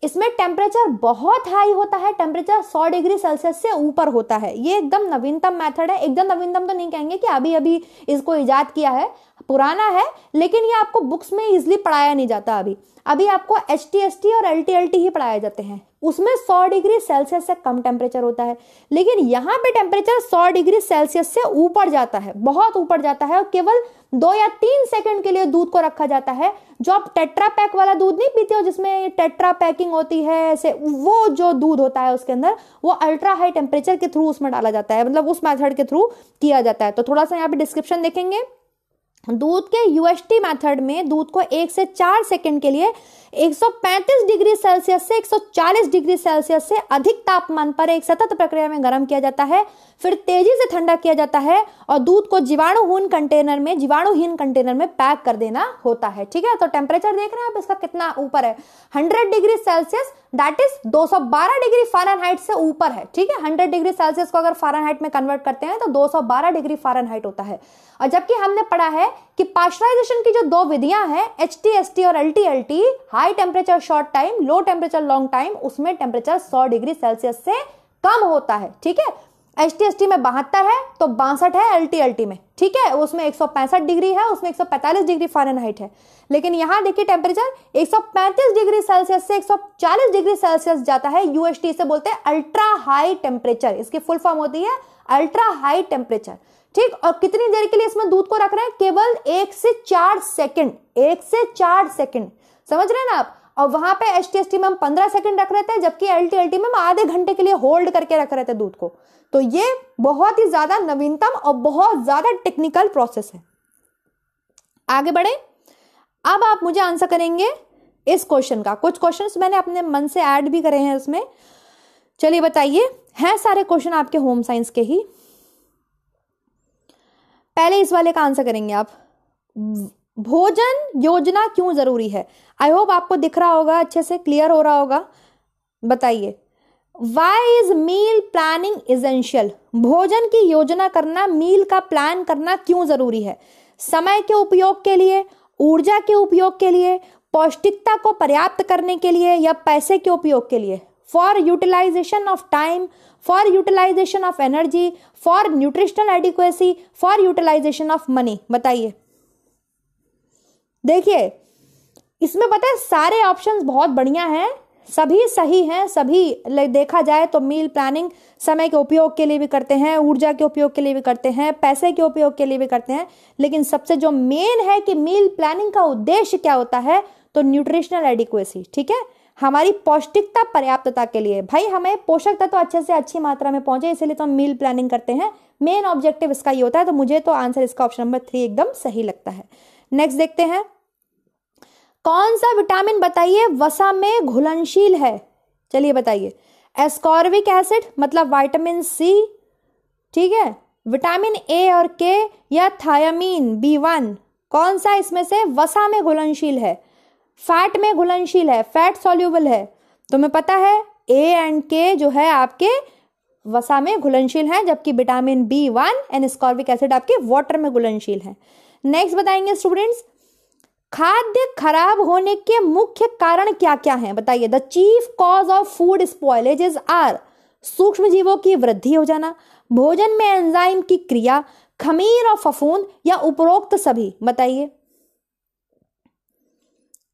इसमें टेम्परेचर बहुत हाई होता है, टेम्परेचर 100 डिग्री सेल्सियस से ऊपर होता है। ये एकदम नवीनतम मेथड है, एकदम नवीनतम तो नहीं कहेंगे कि अभी अभी इसको इजाद किया है, पुराना है, लेकिन ये आपको बुक्स में इजिली पढ़ाया नहीं जाता। अभी आपको एचटीएसटी और एलटीएलटी ही पढ़ाए जाते हैं, उसमें 100 डिग्री सेल्सियस से कम टेम्परेचर होता है। लेकिन यहाँ पे टेम्परेचर 100 डिग्री सेल्सियस से ऊपर जाता है, बहुत ऊपर जाता है, और केवल 2 या 3 सेकंड के लिए दूध को रखा जाता है। जो आप टेट्रा पैक वाला दूध नहीं पीते हो जिसमें टेट्रा पैकिंग होती है ऐसे, वो जो दूध होता है उसके अंदर वो अल्ट्रा हाई टेम्परेचर के थ्रू उसमें डाला जाता है, मतलब उस मेथड के थ्रू किया जाता है। तो थोड़ा सा यहाँ पे डिस्क्रिप्शन देखेंगे। दूध के यूएसटी मेथड में दूध को 1 से 4 सेकंड के लिए 135 डिग्री सेल्सियस से 140 डिग्री सेल्सियस से अधिक तापमान पर एक सतत प्रक्रिया में गर्म किया जाता है, फिर तेजी से ठंडा किया जाता है और दूध को जीवाणुहीन कंटेनर में पैक कर देना होता है। ठीक है, तो टेम्परेचर देख रहे हैं आप इसका कितना ऊपर है, 100 degree Celsius, that is 212 degree Fahrenheit से ऊपर है। ठीक है, 100 डिग्री सेल्सियस को अगर फ़ारेनहाइट में कन्वर्ट करते हैं तो 212 डिग्री फ़ारेनहाइट होता है। और जबकि हमने पढ़ा है कि पाश्चराइजेशन की जो 2 विधियां हैं, HTST और LTLT, high temperature short time, low temperature long time, उसमें टेम्परेचर 100 डिग्री सेल्सियस से कम होता है। ठीक है, HTST में 72 है तो 62 है LTLT में। ठीक है, उसमें 165 डिग्री है, उसमें 145 डिग्री फ़ारेनहाइट है। लेकिन यहां देखिए टेम्परेचर 135 डिग्री सेल्सियस से 140 डिग्री सेल्सियस जाता है। UHT से बोलते हैं अल्ट्रा हाई टेम्परेचर, इसकी फुल फॉर्म होती है अल्ट्रा हाई टेम्परेचर। ठीक, और कितनी देर के लिए इसमें दूध को रख रहे हैं, केवल 1 से 4 सेकंड, 1 से 4 सेकंड, समझ रहे हैं ना आप। और वहां पे HTST में हम 15 सेकंड रख रहे थे, जबकि LTLT में हम आधे घंटे के लिए होल्ड करके रख रहे थे दूध को। तो ये बहुत ही ज्यादा नवीनतम और बहुत ज्यादा टेक्निकल प्रोसेस है। आगे बढ़े, अब आप मुझे आंसर करेंगे इस क्वेश्चन का। कुछ क्वेश्चंस मैंने अपने मन से ऐड भी करे हैं इसमें। चलिए बताइए, हैं सारे क्वेश्चन आपके होम साइंस के ही। पहले इस वाले का आंसर करेंगे आप, भोजन योजना क्यों जरूरी है। आई होप आपको दिख रहा होगा, अच्छे से क्लियर हो रहा होगा। बताइए, why is meal planning essential. भोजन की योजना करना, मील का प्लान करना क्यों जरूरी है। समय के उपयोग के लिए, ऊर्जा के उपयोग के लिए, पौष्टिकता को पर्याप्त करने के लिए, या पैसे के उपयोग के लिए। For utilization of time, for utilization of energy, for nutritional adequacy, for utilization of money. बताइए, देखिए इसमें पता है सारे ऑप्शंस बहुत बढ़िया हैं, सभी सही हैं, सभी देखा जाए तो मील प्लानिंग समय के उपयोग के लिए भी करते हैं, ऊर्जा के उपयोग के लिए भी करते हैं, पैसे के उपयोग के लिए भी करते हैं। लेकिन सबसे जो मेन है कि मील प्लानिंग का उद्देश्य क्या होता है, तो न्यूट्रिशनल एडिक्वेसी। ठीक है, हमारी पौष्टिकता पर्याप्तता के लिए, भाई हमें पोषक तत्व अच्छे से अच्छी मात्रा में पहुंचे, इसलिए तो हम मील प्लानिंग करते हैं। मेन ऑब्जेक्टिव इसका ये होता है। तो मुझे तो आंसर इसका ऑप्शन नंबर 3 एकदम सही लगता है। नेक्स्ट देखते हैं, कौन सा विटामिन बताइए वसा में घुलनशील है। चलिए बताइए, एस्कॉर्बिक एसिड मतलब विटामिन सी, ठीक है, विटामिन ए और के, या थायामीन B1, कौन सा इसमें से वसा में घुलनशील है, फैट में घुलनशील है, फैट सॉल्यूबल है। तुम्हें पता है ए एंड के जो है आपके वसा में घुलनशील है, जबकि vitamin B1 and ascorbic acid आपके वाटर में घुलनशील है। नेक्स्ट बताएंगे स्टूडेंट्स, खाद्य खराब होने के मुख्य कारण क्या क्या हैं। बताइए, the chief cause of food spoilages are, सूक्ष्म जीवों की वृद्धि हो जाना, भोजन में एंजाइम की क्रिया, खमीर और फफूंद, या उपरोक्त सभी। बताइए,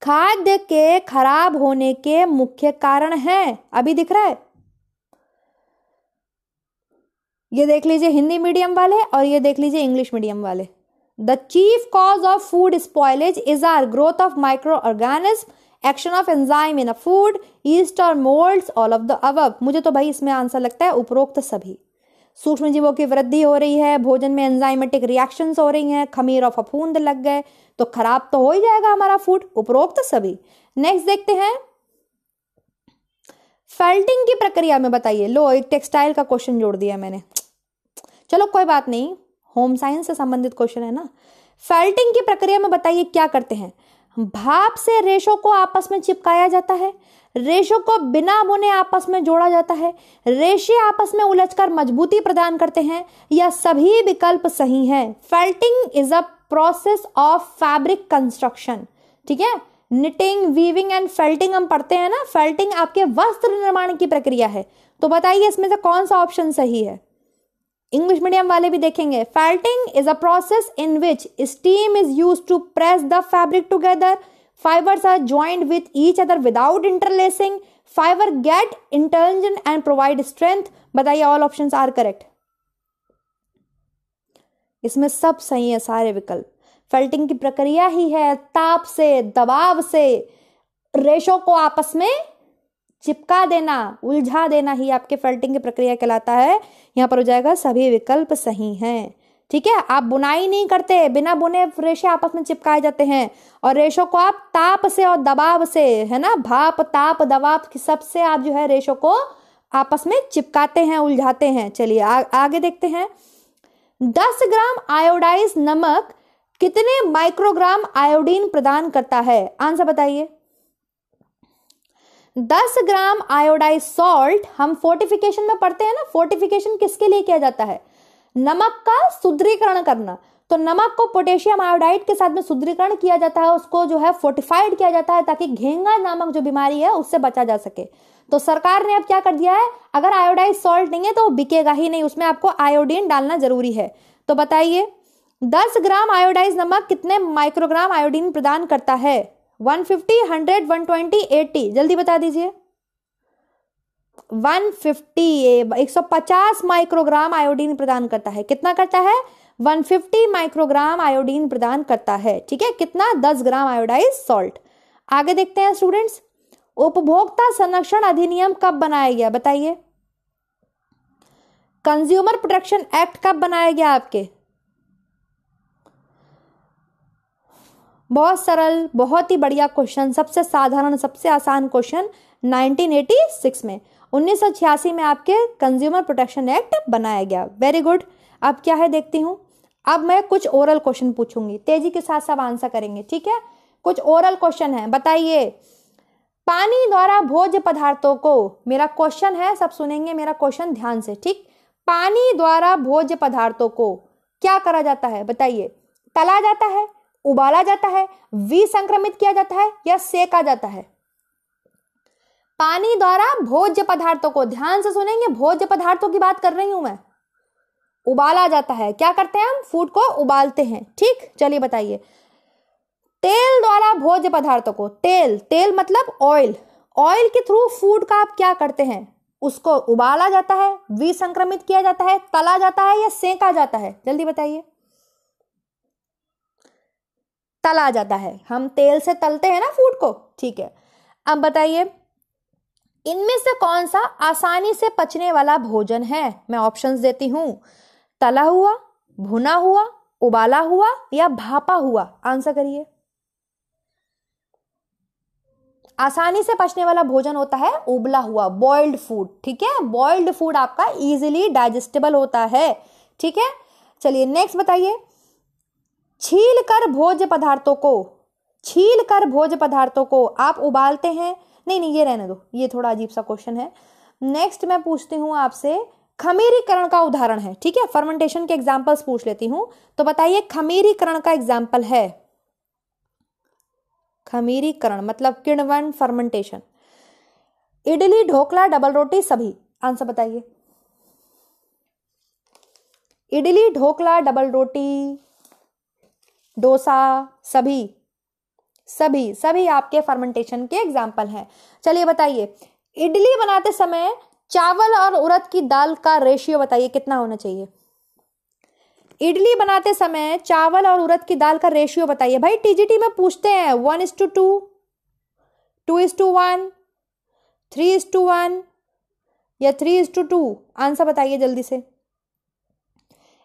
खाद्य के खराब होने के मुख्य कारण हैं, अभी दिख रहा है, ये देख लीजिए हिंदी मीडियम वाले और ये देख लीजिए इंग्लिश मीडियम वाले। The chief cause of food spoilage is our growth of microorganisms, action of enzyme in a food, yeast or molds, all of the above। मुझे तो भाई इसमें आंसर लगता है उपरोक्त सभी। सूक्ष्म जीवों की वृद्धि हो रही है, भोजन में एंजाइमेटिक रिएक्शंस हो रही हैं, खमीर और फफूंद लग गए तो खराब तो हो ही जाएगा हमारा फूड, उपरोक्त सभी। नेक्स्ट देखते हैं, फेल्टिंग की प्रक्रिया में बताइए। लो, एक टेक्सटाइल का क्वेश्चन जोड़ दिया मैंने, चलो कोई बात नहीं, होम साइंस से संबंधित क्वेश्चन है ना। फेल्टिंग की प्रक्रिया में बताइए क्या करते हैं। भाप से रेशों को आपस में चिपकाया जाता है, रेशों को बिना बुने आपस में जोड़ा जाता है, रेशे आपस में उलझकर मजबूती प्रदान करते हैं, या सभी विकल्प सही हैं। Felting is a process of fabric construction. ठीक है, निटिंग, वीविंग एंड फेल्टिंग हम पढ़ते हैं ना। फेल्टिंग आपके वस्त्र निर्माण की प्रक्रिया है। तो बताइए इसमें से कौन सा ऑप्शन सही है। इंग्लिश मीडियम वाले भी देखेंगे, felting is a process in which steam is used to press the fabric together, fibers are joined with each other without interlacing, fiber get intelligent and provide strength. बताइए, all options are correct. इसमें सब सही है सारे विकल्प। Felting की प्रक्रिया ही है ताप से, दबाव से रेशों को आपस में चिपका देना, उलझा देना ही आपके फेल्टिंग की प्रक्रिया कहलाता है। यहां पर हो जाएगा सभी विकल्प सही हैं। ठीक है, आप बुनाई नहीं करते, बिना बुने रेशे आपस में चिपकाए जाते हैं, और रेशों को आप ताप से और दबाव से, है ना, भाप ताप दबाव की सबसे आप जो है रेशों को आपस में चिपकाते हैं, उलझाते हैं। चलिए आगे देखते हैं। 10 ग्राम आयोडाइज नमक कितने माइक्रोग्राम आयोडीन प्रदान करता है? आंसर बताइए। 10 ग्राम आयोडाइज सॉल्ट, हम फोर्टिफिकेशन में पढ़ते हैं ना, फोर्टिफिकेशन किसके लिए किया जाता है? नमक का सुदृढ़ीकरण करना। तो नमक को पोटेशियम आयोडाइड के साथ में सुदृढ़ीकरण किया जाता है, उसको जो है फोर्टिफाइड किया जाता है ताकि घेंगा नामक जो बीमारी है उससे बचा जा सके। तो सरकार ने अब क्या कर दिया है, अगर आयोडाइज सॉल्ट नहीं है तो बिकेगा ही नहीं, उसमें आपको आयोडीन डालना जरूरी है। तो बताइए 10 ग्राम आयोडाइज नमक कितने माइक्रोग्राम आयोडीन प्रदान करता है? 150, 100, 120, 80, जल्दी बता दीजिए। 150 माइक्रोग्राम आयोडीन प्रदान करता है। कितना करता है? 150 माइक्रोग्राम आयोडीन प्रदान करता है। ठीक है, कितना? 10 ग्राम आयोडाइज सॉल्ट। आगे देखते हैं स्टूडेंट्स, उपभोक्ता संरक्षण अधिनियम कब बनाया गया? बताइए। कंज्यूमर प्रोटेक्शन एक्ट कब बनाया गया आपके? बहुत सरल, बहुत ही बढ़िया क्वेश्चन, सबसे साधारण, सबसे आसान क्वेश्चन। 1986 में, 1986 में आपके कंज्यूमर प्रोटेक्शन एक्ट बनाया गया। Very good. अब क्या है देखती हूं। अब मैं कुछ ओरल क्वेश्चन पूछूंगी, तेजी के साथ सब आंसर करेंगे। ठीक है, कुछ ओरल क्वेश्चन है। बताइए, पानी द्वारा भोज्य पदार्थों को, मेरा क्वेश्चन है, सब सुनेंगे मेरा क्वेश्चन ध्यान से। ठीक, पानी द्वारा भोज्य पदार्थों को क्या करा जाता है? बताइए। तला जाता है, उबाला जाता है, विसंक्रमित किया जाता है, या सेका जाता है? पानी द्वारा भोज्य पदार्थों को, ध्यान से सुनेंगे, भोज्य पदार्थों की बात कर रही हूं मैं। उबाला जाता है, क्या करते हैं हम? फूड को उबालते हैं। ठीक, चलिए बताइए। तेल द्वारा भोज्य पदार्थों को, तेल मतलब ऑयल, ऑयल के थ्रू फूड का आप क्या करते हैं? उसको उबाला जाता है, विसंक्रमित किया जाता है, तला जाता है, या सेका जाता है? जल्दी बताइए। तला जाता है, हम तेल से तलते हैं ना फूड को। ठीक है, अब बताइए, इनमें से कौन सा आसानी से पचने वाला भोजन है? मैं ऑप्शंस देती हूं। तला हुआ, भुना हुआ, उबाला हुआ, या भापा हुआ? आंसर करिए। आसानी से पचने वाला भोजन होता है उबला हुआ, बॉइल्ड फूड। ठीक है, बॉइल्ड फूड आपका इजीली डाइजेस्टेबल होता है। ठीक है, चलिए नेक्स्ट बताइए। छील कर भोज्य पदार्थों को आप उबालते हैं? नहीं, ये रहने दो, ये थोड़ा अजीब सा क्वेश्चन है। नेक्स्ट मैं पूछती हूं आपसे, खमीरीकरण का उदाहरण है। ठीक है, फर्मेंटेशन के एग्जांपल्स पूछ लेती हूं। तो बताइए, खमीरीकरण का एग्जांपल है। खमीरीकरण मतलब किण्वन फर्मेंटेशन। इडली, ढोकला, डबल रोटी, सभी। आंसर बताइए। इडली, ढोकला, डबल रोटी, डोसा, सभी आपके फर्मेंटेशन के एग्जाम्पल हैं। चलिए बताइए, इडली बनाते समय चावल और उड़द की दाल का रेशियो बताइए कितना होना चाहिए? इडली बनाते समय चावल और उड़द की दाल का रेशियो बताइए। भाई टीजीटी में पूछते हैं 1:2, 2:1, 3:1 या 3:2। आंसर बताइए जल्दी से।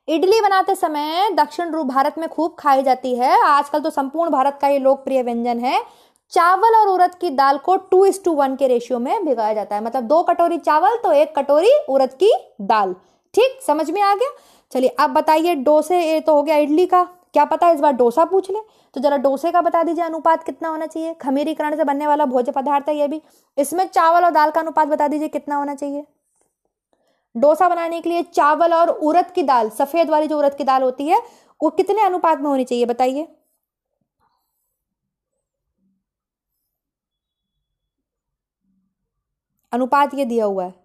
इडली बनाते समय दक्षिण पूर्व भारत में खूब खाई जाती है, आजकल तो संपूर्ण भारत का ये लोकप्रिय व्यंजन है। चावल और उड़द की दाल को 2:1 के रेशियो में भिगाया जाता है, मतलब 2 कटोरी चावल तो 1 कटोरी उड़द की दाल। ठीक, समझ में आ गया। चलिए अब बताइए, डोसे, ये तो हो गया इडली का, क्या पता इस बार डोसा पूछ ले, तो जरा डोसे का बता दीजिए अनुपात कितना होना चाहिए? खमीरीकरण से बनने वाला भोज्य पदार्थ है ये भी, इसमें चावल और दाल का अनुपात बता दीजिए कितना होना चाहिए? डोसा बनाने के लिए चावल और उड़द की दाल, सफेद वाली जो उड़द की दाल होती है, वो कितने अनुपात में होनी चाहिए बताइए? अनुपात ये दिया हुआ है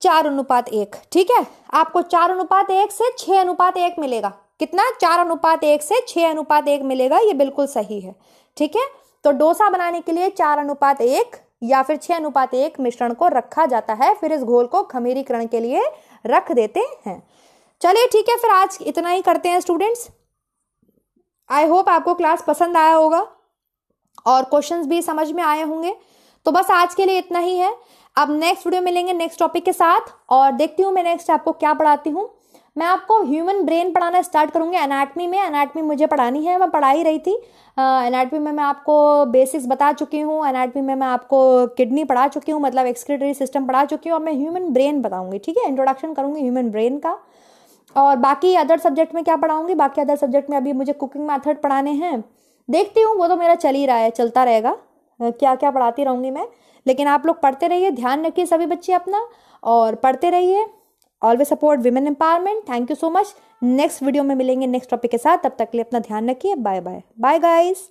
4:1। ठीक है, आपको 4:1 से 6:1 मिलेगा। कितना? 4:1 से 6:1 मिलेगा, ये बिल्कुल सही है। ठीक है, तो डोसा बनाने के लिए 4:1 या फिर 6:1 मिश्रण को रखा जाता है, फिर इस घोल को खमीरीकरण के लिए रख देते हैं। चलिए ठीक है, फिर आज इतना ही करते हैं स्टूडेंट्स। आई होप आपको क्लास पसंद आया होगा और क्वेश्चंस भी समझ में आए होंगे। तो बस आज के लिए इतना ही है। अब नेक्स्ट वीडियो मिलेंगे नेक्स्ट टॉपिक के साथ, और देखती हूँ मैं नेक्स्ट आपको क्या पढ़ाती हूँ। मैं आपको ह्यूमन ब्रेन पढ़ाना स्टार्ट करूंगी एनाटमी में। एनाटमी मुझे पढ़ानी है, मैं पढ़ा ही रही थी। एनाटमी में मैं आपको बेसिक्स बता चुकी हूँ। एनाटमी में मैं आपको किडनी पढ़ा चुकी हूँ, मतलब एक्सक्रीटरी सिस्टम पढ़ा चुकी हूँ। अब मैं ह्यूमन ब्रेन बताऊंगी, ठीक है, इंट्रोडक्शन करूंगी ह्यूमन ब्रेन का। और बाकी अदर सब्जेक्ट में क्या पढ़ाऊंगी, बाकी अदर सब्जेक्ट में अभी मुझे कुकिंग मेथड पढ़ाने हैं, देखती हूँ, वो तो मेरा चल ही रहा है, चलता रहेगा, क्या क्या पढ़ाती रहूंगी मैं। लेकिन आप लोग पढ़ते रहिए, ध्यान रखिए सभी बच्चे अपना, और पढ़ते रहिए। Always support women empowerment. Thank you so much. Next video में मिलेंगे नेक्स्ट टॉपिक के साथ, तब तक के लिए अपना ध्यान रखिए। Bye bye. Bye guys.